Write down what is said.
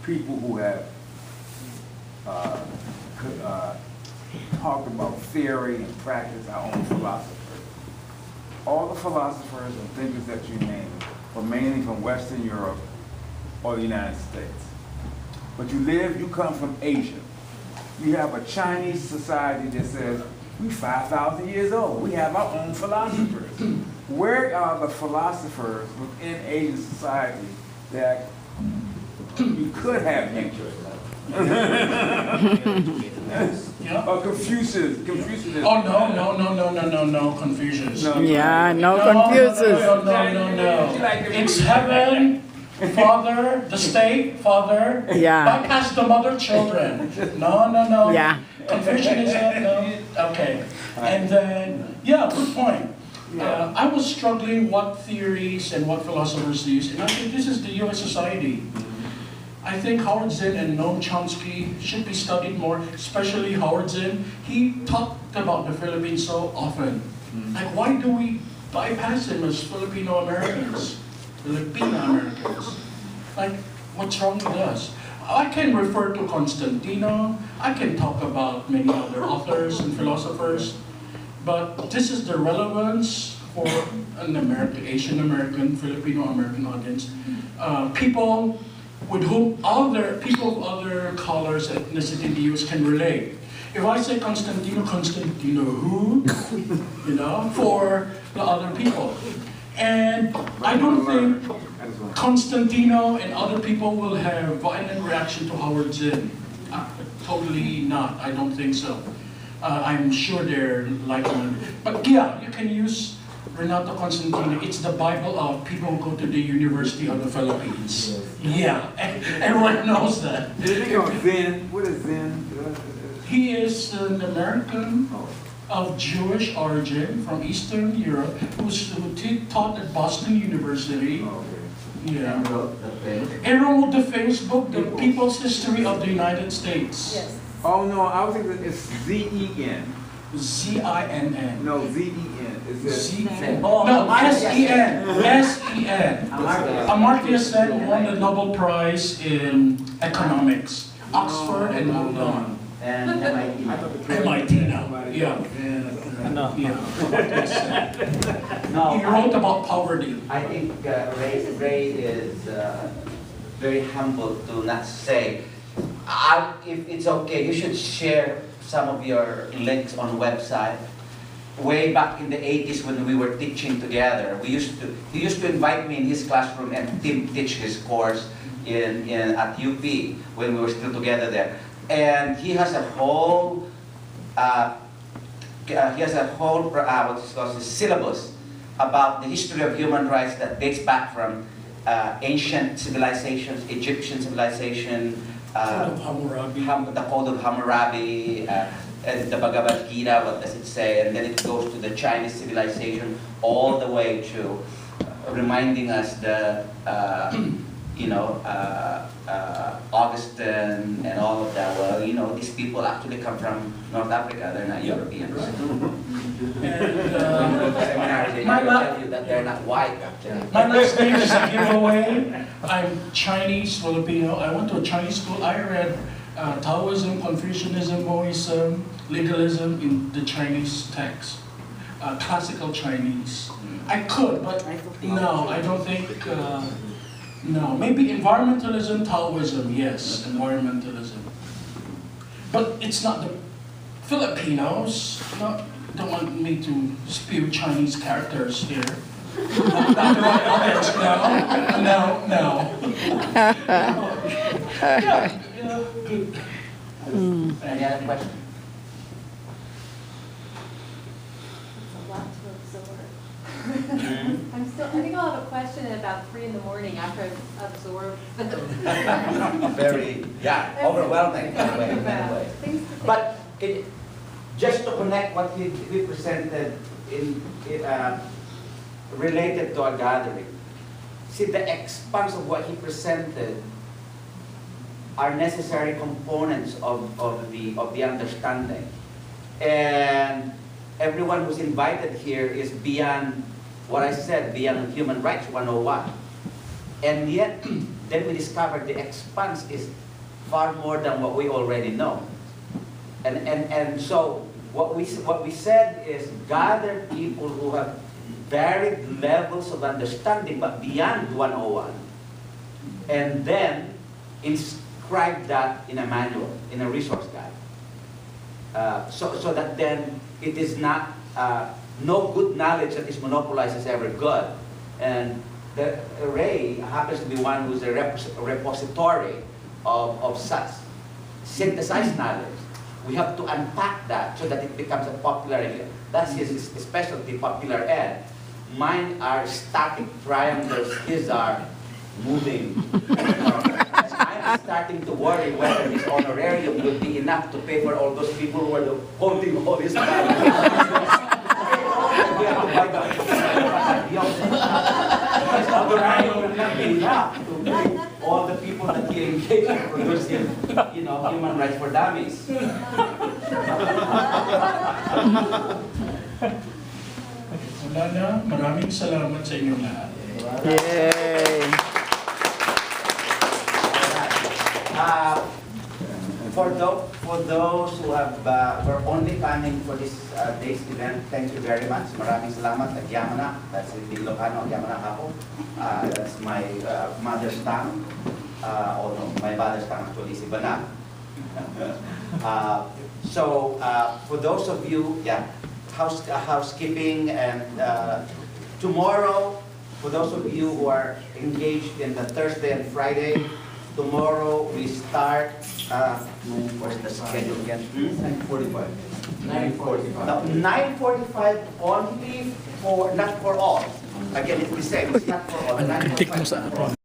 people who have talked about theory and practice, our own philosophers. All the philosophers and thinkers that you name were mainly from Western Europe or the United States. But you come from Asia. You have a Chinese society that says, we're 5,000 years old. We have our own philosophers. Where are the philosophers within Asian society that you could have interest in? Or Confucius. Oh, no, Confucius. Yeah, no Confucius. No. It's heaven, father, the state, father, bypass the mother, children. No. Yeah. Confucianism, no. Okay. And then, good point. I was struggling what theories and what philosophers use, and I think this is the U.S. society. I think Howard Zinn and Noam Chomsky should be studied more, especially Howard Zinn. He talked about the Philippines so often. Like, why do we bypass him as Filipino-Americans? Like, what's wrong with us? I can refer to Constantino. I can talk about many other authors and philosophers. But this is the relevance for an Asian American, Filipino-American audience. People with whom people of other colors, ethnicity in the US can relate. If I say Constantino who? For the other people. And I don't think Constantino and other people will have violent reaction to Howard Zinn. Totally not, I don't think so. I'm sure they're like-minded. But yeah, you can use Renato Constantino. It's the Bible of people who go to the University of the Philippines. Yeah, everyone knows that. What is Zinn? He is an American of Jewish origin from Eastern Europe who taught at Boston University. Yeah. And wrote the famous book, The People's History of the United States. Yes. Oh no, I was thinking it's Z-E-N. Z-I-N-N. No, Z-E-N. Z-E-N. No, S-E-N. S-E-N. Amartya Sen won the Nobel Prize in Economics. Oxford and moved on. And MIT. MIT now. Yeah. No. No, He wrote about poverty. I think Ray is very humble to not say. If it's okay, you should share some of your links on website. Way back in the 80s when we were teaching together, he used to invite me in his classroom and teach his course at UP when we were still together there. And he has a whole what's called syllabus about the history of human rights that dates back from ancient civilizations, Egyptian civilization, Code of Hammurabi. the Code of Hammurabi, the Bhagavad Gita, what does it say? And then it goes to the Chinese civilization, all the way to reminding us the, Augustine and all of that. Well, these people actually come from North Africa. They're not Europeans. And Seminars, they never tell you that they're not white. my last name is a giveaway. I'm Chinese, Filipino. I went to a Chinese school. I read Taoism, Confucianism, Mohism, legalism in the Chinese text. Classical Chinese. I could, but no, I don't think, no. Maybe environmentalism, Taoism, yes, environmentalism. But it's not the Filipinos. Don't want me to spew Chinese characters here. Not the right audience, no. Yeah, good. Any other questions? I think I'll have a question at about 3 in the morning after I've absorbed. Very, overwhelming in a way. But just to connect what he presented related to a gathering. See, the expanse of what he presented are necessary components of the understanding. And everyone who's invited here is beyond what I said, beyond Human Rights 101. And yet, then we discovered the expanse is far more than what we already know. And so what we said is gather people who have varied levels of understanding, but beyond 101, and then inscribe that in a manual, in a resource guide. So that then it is not, no good knowledge that is monopolized is ever good. And Ray happens to be one who's a repository of such synthesized knowledge. We have to unpack that so that it becomes a popular, that's his specialty, popular ed. Mine are static triangles, his are moving. And I'm starting to worry whether this honorarium will be enough to pay for all those people who are holding all this money. We have to buy the honorarium will not be enough to pay all the people that he engaged in producing, human rights for dummies. Wala na, maraming salamat sa inyong lahat. Yay! For those who were only planning for this day's event, thank you very much. Maraming salamat. Agyamana, that's in Ilocano, Agyamana ako. That's my mother's tongue. Although my father's tongue actually is Ibana. So for those of you, housekeeping, and tomorrow, for those of you who are engaged in the Thursday and Friday, tomorrow we start, where's the schedule again? 9:45. 9:45 only for, not for all. Again, it's the same, it's not for all. 9:45.